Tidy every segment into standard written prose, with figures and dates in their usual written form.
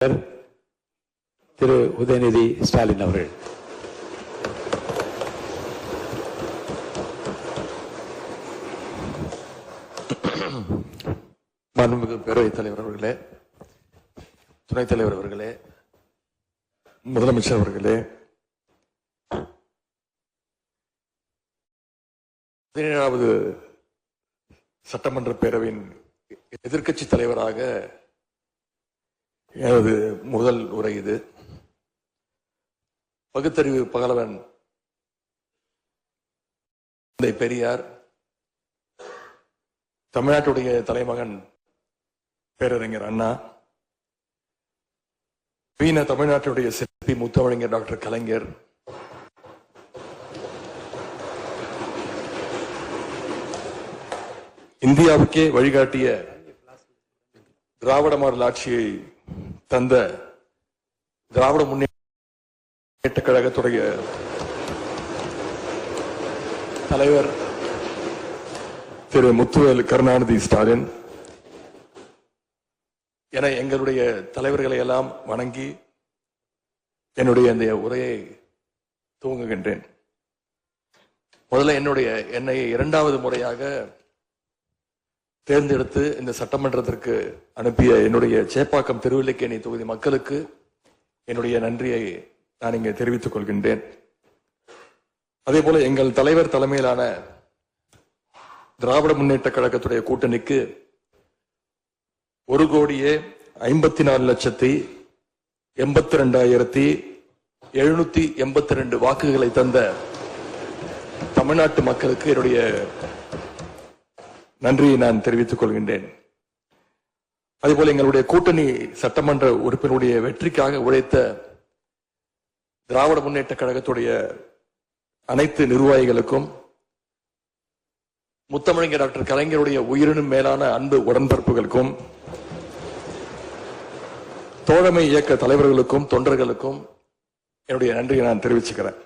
திரு உதயநிதி ஸ்டாலின் அவர்கள். மாண்புமிகு பேரவைத் தலைவர் அவர்களே, துணைத் தலைவர் அவர்களே, முதலமைச்சர் அவர்களே, 17வது சட்டமன்ற பேரவையின் எதிர்க்கட்சி தலைவராக எனது முதல் உரை இது. பகுத்தறிவு பகலவன் தந்தை பெரியார், தமிழ்நாட்டுடைய தலைமகன் பேரறிஞர் அண்ணா, வீண தமிழ்நாட்டுடைய சிற்பி முத்தமிழறிஞர் டாக்டர் கலைஞர், இந்தியாவுக்கே வழிகாட்டிய திராவிட மாடல் ஆட்சியை தந்த திராவிட முன்னேற்ற கழகத்துடைய தலைவர் திரு முத்துவேல் கருணாநிதி ஸ்டாலின் என எங்களுடைய தலைவர்களை எல்லாம் வணங்கி என்னுடைய இந்த உரையை துவங்குகின்றேன். முதல்ல என்னை 2வது முறையாக தேர்ந்தெடுத்து இந்த சட்டமன்றத்திற்கு அனுப்பிய என்னுடைய சேப்பாக்கம் திருவல்லிக்கேணி தொகுதி மக்களுக்கு என்னுடைய நன்றியை நான் இங்கே தெரிவித்துக் கொள்கின்றேன். அதே போல எங்கள் தலைவர் தலைமையிலான திராவிட முன்னேற்ற கழகத்துடைய கூட்டணிக்கு 1,52,82,782 வாக்குகளை தந்த தமிழ்நாட்டு மக்களுக்கு என்னுடைய நன்றியை நான் தெரிவித்துக் கொள்கின்றேன். அதேபோல எங்களுடைய கூட்டணி சட்டமன்ற உறுப்பினருடைய வெற்றிக்காக உழைத்த திராவிட முன்னேற்ற கழகத்துடைய அனைத்து நிர்வாகிகளுக்கும், முத்தமிழறிஞர் டாக்டர் கலைஞருடைய உயிரினும் மேலான அன்பு உடன்பிறப்புகளுக்கும், தோழமை இயக்க தலைவர்களுக்கும் தொண்டர்களுக்கும் என்னுடைய நன்றியை நான் தெரிவிச்சுக்கிறேன்.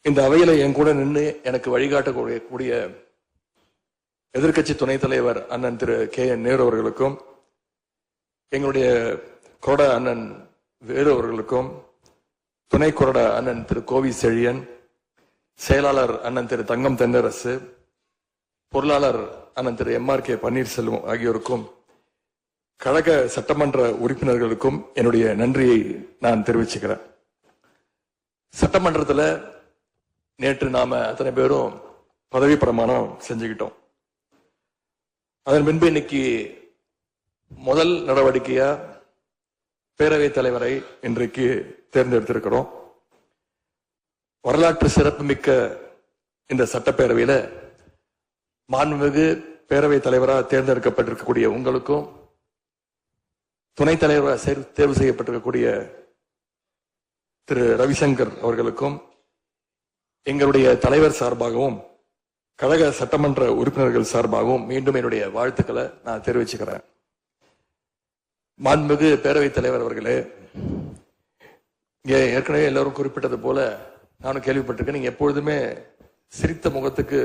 இந்த அவையில என் கூட நின்று எனக்கு வழிகாட்டக்கூடிய எதிர்க்கட்சி துணைத் தலைவர் அண்ணன் திரு KN நேரு அவர்களுக்கும், எங்களுடைய கொறடா அண்ணன் வேலு அவர்களுக்கும், துணை கொறடா அண்ணன் திரு கோவி செழியன், செயலாளர் அண்ணன் திரு தங்கம் தென்னரசு, பொருளாளர் அண்ணன் திரு MRK பன்னீர்செல்வம் ஆகியோருக்கும், கழக சட்டமன்ற உறுப்பினர்களுக்கும் என்னுடைய நன்றியை நான் தெரிவிச்சுக்கிறேன். சட்டமன்றத்தில் நேற்று நாம அத்தனை பேரும் பதவி பிரமாணம் செஞ்சுக்கிட்டோம். அதன் பின்பு இன்னைக்கு முதல் நடவடிக்கையா பேரவைத் தலைவரை இன்றைக்கு தேர்ந்தெடுத்திருக்கிறோம். வரலாற்று சிறப்புமிக்க இந்த சட்டப்பேரவையில மாண்புமிகு பேரவைத் தலைவராக தேர்ந்தெடுக்கப்பட்டிருக்கக்கூடிய உங்களுக்கும், துணைத் தலைவராக தேர்வு செய்யப்பட்டிருக்கக்கூடிய திரு ரவிசங்கர் அவர்களுக்கும், எங்களுடைய தலைவர் சார்பாகவும் கழக சட்டமன்ற உறுப்பினர்கள் சார்பாகவும் மீண்டும் என்னுடைய வாழ்த்துக்களை நான் தெரிவிச்சுக்கிறேன். மாண்புமிகு பேரவைத் தலைவர் அவர்களே, இங்க ஏற்கனவே எல்லாரும் குறிப்பிட்டது போல நானும் கேள்விப்பட்டிருக்கேன். நீங்க எப்பொழுதுமே சிரித்த முகத்துக்கு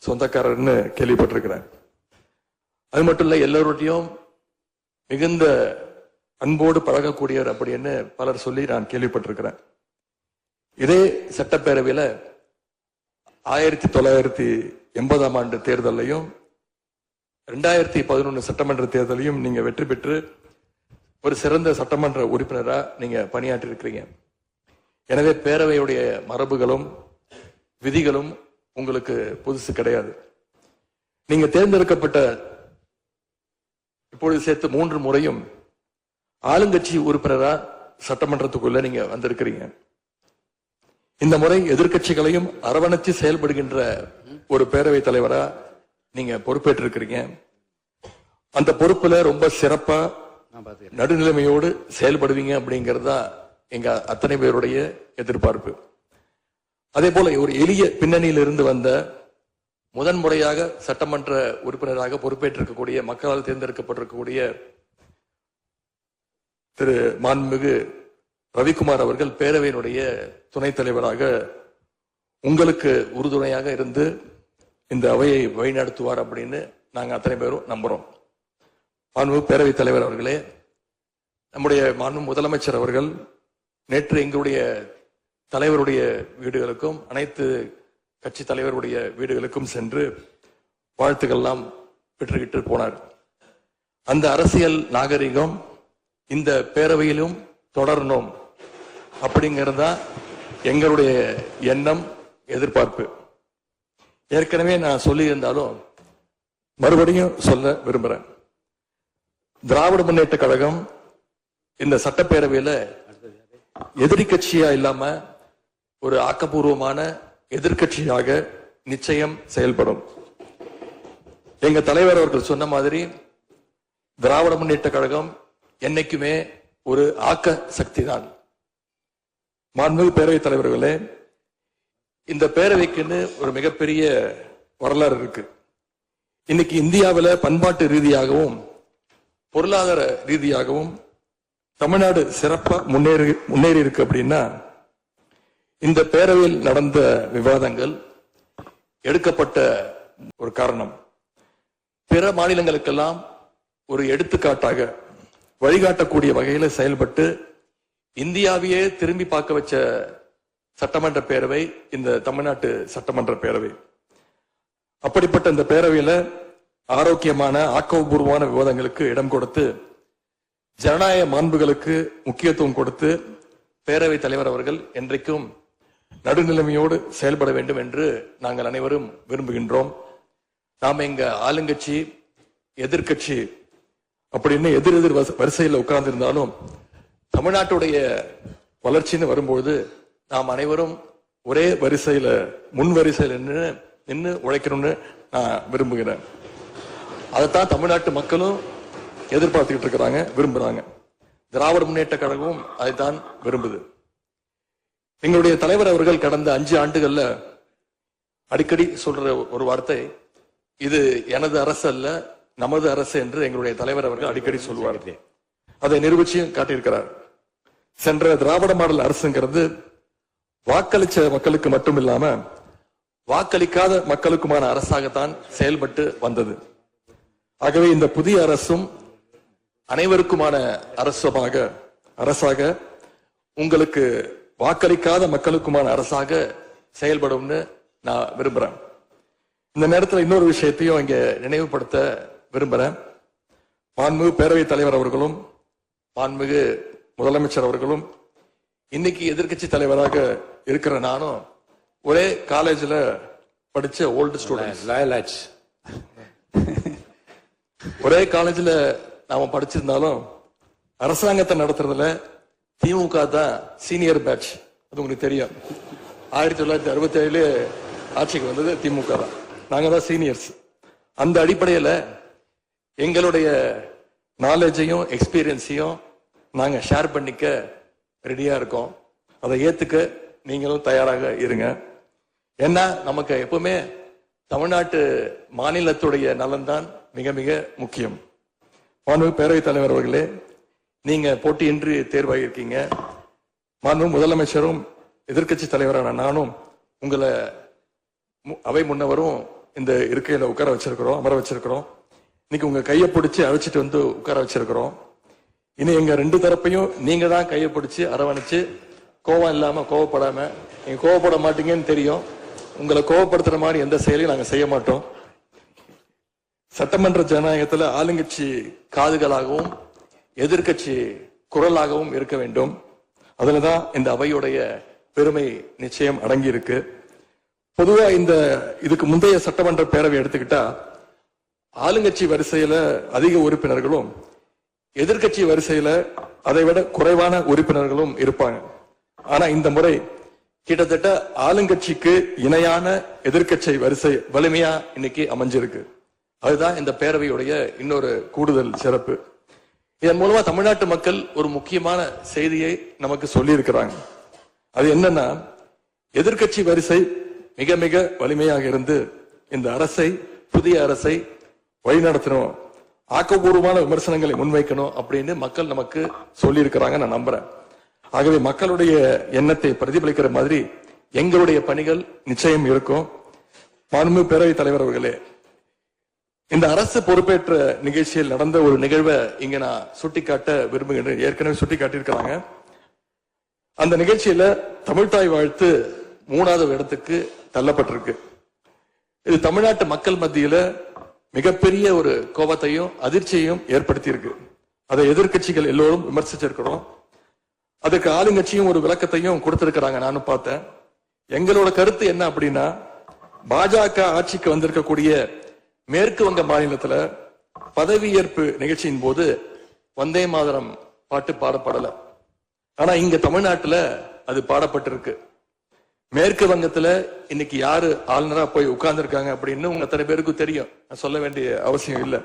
சொந்தக்காரர்னு கேள்விப்பட்டிருக்கிறேன். அது மட்டும் இல்ல, எல்லோருடையும் மிகுந்த அன்போடு பழகக்கூடியவர் அப்படின்னு பலர் சொல்லி நான் கேள்விப்பட்டிருக்கிறேன். இதே சட்டப்பேரவையில 1980ஆம் ஆண்டு தேர்தலையும் 2011 சட்டமன்ற தேர்தலையும் நீங்க வெற்றி பெற்று ஒரு சிறந்த சட்டமன்ற உறுப்பினரா நீங்க பணியாற்றி இருக்கிறீங்க. எனவே பேரவையுடைய மரபுகளும் விதிகளும் உங்களுக்கு புதுசு கிடையாது. நீங்க தேர்ந்தெடுக்கப்பட்ட இப்பொழுது சேர்த்து 3 முறையும் ஆளுங்கட்சி உறுப்பினரா சட்டமன்றத்துக்குள்ள நீங்க வந்திருக்கிறீங்க. இந்த முறை எதிர்க்கட்சிகளையும் அரவணைச்சு செயல்படுகின்ற ஒரு பேரவைத் தலைவரா நீங்க பொறுப்பேற்றிருக்கிறீங்க. அந்த பொறுப்புல ரொம்ப சிறப்பா நடுநிலைமையோடு செயல்படுவீங்க அப்படிங்கறதா எங்க அத்தனை பேருடைய எதிர்பார்ப்பு. அதே போல ஒரு எளிய பின்னணியில் இருந்து வந்த முதன்முறையாக சட்டமன்ற உறுப்பினராக பொறுப்பேற்றிருக்கக்கூடிய, மக்களால் தேர்ந்தெடுக்கப்பட்டிருக்கக்கூடிய திரு மாண்புமிகு ரவிக்குமார் அவர்கள் பேரவையினுடைய துணைத் தலைவராக உங்களுக்கு உறுதுணையாக இருந்து இந்த அவையை வழிநடத்துவார் அப்படின்னு நாங்க அத்தனை பேரும் நம்புறோம். மாண்புமிகு பேரவைத் தலைவர் அவர்களே, நம்முடைய மாண்பு முதலமைச்சர் அவர்கள் நேற்று எங்களுடைய தலைவருடைய வீடுகளுக்கும் அனைத்து கட்சி தலைவருடைய வீடுகளுக்கும் சென்று வாழ்த்துக்கள்லாம் பெற்றுக்கிட்டு போனார். அந்த அரசியல் நாகரிகம் இந்த பேரவையிலும் தொடரணும் அப்படிங்கிறதா எங்களுடைய எண்ணம், எதிர்பார்ப்பு. ஏற்கனவே நான் சொல்லி இருந்தாலும் மறுபடியும் சொல்ல விரும்புறேன். திராவிட முன்னேற்ற கழகம் இந்த சட்டப்பேரவையில எதிரி கட்சியா இல்லாம ஒரு ஆக்கப்பூர்வமான எதிர்கட்சியாக நிச்சயம் செயல்படும். எங்க தலைவர் அவர்கள் சொன்ன மாதிரி திராவிட முன்னேற்ற கழகம் என்னைக்குமே ஒரு ஆக்க சக்தி தான். மாண்புமிகு பேரவைத் தலைவர்களே, இந்த பேரவைக்குன்னு ஒரு மிகப்பெரிய வரலாறு இருக்கு. இன்னைக்கு இந்தியாவில பண்பாட்டு ரீதியாகவும் பொருளாதார ரீதியாகவும் தமிழ்நாடு சிறப்பா முன்னேறி இருக்கு அப்படின்னா இந்த பேரவையில் நடந்த விவாதங்கள் எடுக்கப்பட்ட ஒரு காரணம். பிற மாநிலங்களுக்கெல்லாம் ஒரு எடுத்துக்காட்டாக வழிகாட்டக்கூடிய வகையில செயல்பட்டு இந்தியாவையே திரும்பி பார்க்க வச்ச சட்டமன்ற பேரவை இந்த தமிழ்நாட்டு சட்டமன்ற பேரவை. அப்படிப்பட்ட இந்த பேரவையில ஆரோக்கியமான ஆக்கப்பூர்வமான விவாதங்களுக்கு இடம் கொடுத்து ஜனநாயக மாண்புகளுக்கு முக்கியத்துவம் கொடுத்து பேரவைத் தலைவர் அவர்கள் என்றைக்கும் நடுநிலைமையோடு செயல்பட வேண்டும் என்று நாங்கள் அனைவரும் விரும்புகின்றோம். நாம எங்க ஆளுங்கட்சி எதிர்கட்சி அப்படின்னு எதிர் வரிசையில் உட்கார்ந்து இருந்தாலும் தமிழ்நாட்டுடைய வளர்ச்சின்னு வரும்போது நாம் அனைவரும் ஒரே வரிசையில முன் வரிசையில் நின்று உழைக்கணும்னு நான் விரும்புகிறேன். அதைத்தான் தமிழ்நாட்டு மக்களும் எதிர்பார்த்துக்கிட்டு இருக்கிறாங்க, விரும்புறாங்க. திராவிட முன்னேற்ற கழகமும் அதைத்தான் விரும்புது. எங்களுடைய தலைவர் அவர்கள் கடந்த 5 ஆண்டுகள்ல அடிக்கடி சொல்ற ஒரு வார்த்தை, இது எனது அரசு அல்ல நமது அரசு என்று எங்களுடைய தலைவர் அவர்கள் அடிக்கடி சொல்லுவார். அதை நிரூபிச்சும் காட்டியிருக்கிறார். சென்ற திராவிட மாடல் அரசுங்கிறது வாக்களிச்ச மக்களுக்கு மட்டும் இல்லாம வாக்களிக்காத மக்களுக்குமான அரசாகத்தான் செயல்பட்டு வந்தது. ஆகவே இந்த புதிய அரசும் அனைவருக்குமான அரசாக உங்களுக்கு வாக்களிக்காத மக்களுக்குமான அரசாக செயல்படும்னு நான் விரும்புறேன். இந்த நேரத்தில் இன்னொரு விஷயத்தையும் இங்க நினைவுபடுத்த விரும்புறேன். மாண்புமிகு பேரவைத் தலைவர் அவர்களும் மாண்புமிகு முதலமைச்சர் அவர்களும் இன்னைக்கு எதிர்கட்சி தலைவராக இருக்கிற நானும் ஒரே காலேஜ்ல படிச்ச ஓல்டு ஸ்டூடெண்ட். ஒரே காலேஜ்ல நாம படிச்சிருந்தாலும் அரசாங்கத்தை நடத்துறதுல திமுக தான் சீனியர் பேட்ச். அது உங்களுக்கு தெரியும். 1967 ஆட்சிக்கு வந்தது திமுக தான். நாங்க தான் சீனியர்ஸ். அந்த அடிப்படையில எங்களுடைய நாலேஜையும் எக்ஸ்பீரியன்ஸையும் நாங்க ஷேர் பண்ணிக்க ரெடியா இருக்கோம். அதை ஏத்துக்க நீங்களும் தயாராக இருங்க. ஏன்னா நமக்கு எப்பவுமே தமிழ்நாட்டு மாநிலத்துடைய நலன்தான் மிக மிக முக்கியம். மாண்புமிகு பேரவைத் தலைவர் அவர்களே, நீங்க போட்டியின்றி தேர்வாகியிருக்கீங்க. மாண்புமிகு முதலமைச்சரும் எதிர்கட்சி தலைவரான நானும் உங்களை அவை முன்னவரும் இந்த இருக்கையில உட்கார வச்சிருக்கிறோம், அமர வச்சிருக்கிறோம். இன்னைக்கு உங்க கையை பிடிச்சு அழைச்சிட்டு வந்து உட்கார வச்சிருக்கிறோம். இனி எங்க 2 தரப்பையும் நீங்க தான் கையை பிடிச்சு அரவணைச்சு கோவம் இல்லாம கோவப்படாம, நீங்க கோவப்பட மாட்டீங்கன்னு தெரியும். உங்களை கோவப்படுத்துற மாதிரி எந்த செயலையும் நாங்க செய்ய மாட்டோம். சட்டமன்ற ஜனநாயகத்துல ஆளுங்கட்சி காதுகளாகவும் எதிர்கட்சி குரலாகவும் இருக்க வேண்டும். அதுலதான் இந்த அவையுடைய பெருமை நிச்சயம் அடங்கி இருக்கு. பொதுவா இதுக்கு முந்தைய சட்டமன்ற பேரவை எடுத்துக்கிட்டா ஆளுங்கட்சி வரிசையில அதிக உறுப்பினர்களும் எதிர்கட்சி வரிசையில அதை விட குறைவான உறுப்பினர்களும் இருப்பாங்க. ஆனா இந்த முறை கிட்டத்தட்ட ஆளுங்கட்சிக்கு இணையான எதிர்கட்சி வரிசை வலிமையா இன்னைக்கு அமைஞ்சிருக்கு. அதுதான் இந்த பேரவையுடைய இன்னொரு கூடுதல் சிறப்பு. இதன் மூலமா தமிழ்நாட்டு மக்கள் ஒரு முக்கியமான செய்தியை நமக்கு சொல்லி இருக்கிறாங்க. அது என்னன்னா, எதிர்கட்சி வரிசை மிக மிக வலிமையாக இருந்து இந்த அரசை, புதிய அரசை வழிநடத்தணும், ஆக்கப்பூர்வமான விமர்சனங்களை முன்வைக்கணும் அப்படின்னு மக்கள் நமக்கு சொல்லி இருக்கிறாங்க. நான் நம்புறேன். ஆகவே மக்களுடைய எண்ணத்தை பிரதிபலிக்கிற மாதிரி எங்களுடைய பணிகள் நிச்சயம் இருக்கும். மாண்புமிகு பேரவைத் தலைவர் அவர்களே, இந்த அரசு பொறுப்பேற்ற நிகழ்ச்சியில் நடந்த ஒரு நிகழ்வை இங்க நான் சுட்டிக்காட்ட விரும்புகின்றேன். ஏற்கனவே சுட்டி காட்டியிருக்கிறாங்க. அந்த நிகழ்ச்சியில தமிழ்தாய் வாழ்த்து 3வது இடத்துக்கு தள்ளப்பட்டிருக்கு. இது தமிழ்நாட்டு மக்கள் மத்தியில மிகப்பெரிய ஒரு கோபத்தையும் அதிர்ச்சியையும் ஏற்படுத்தி இருக்கு. அதை எதிர்கட்சிகள் எல்லோரும் விமர்சிச்சிருக்கிறோம். அதுக்கு ஆளுங்கட்சியும் ஒரு விளக்கத்தையும் கொடுத்திருக்கிறாங்க. நானும் பார்த்தேன். எங்களோட கருத்து என்ன அப்படின்னா, பாஜக ஆட்சிக்கு வந்திருக்கக்கூடிய மேற்கு வங்க மாநிலத்துல பதவியேற்பு நிகழ்ச்சியின் போது வந்தே மாதரம் பாட்டு பாடப்படல. ஆனா இங்க தமிழ்நாட்டுல அது பாடப்பட்டிருக்கு. மேற்கு வங்கத்துல இன்னைக்கு யாரு ஆளுநரா போய் உட்கார்ந்து இருக்காங்க அப்படின்னு உங்க அத்தனை பேருக்கும் தெரியும். நான் சொல்ல வேண்டிய அவசியம் இல்லை.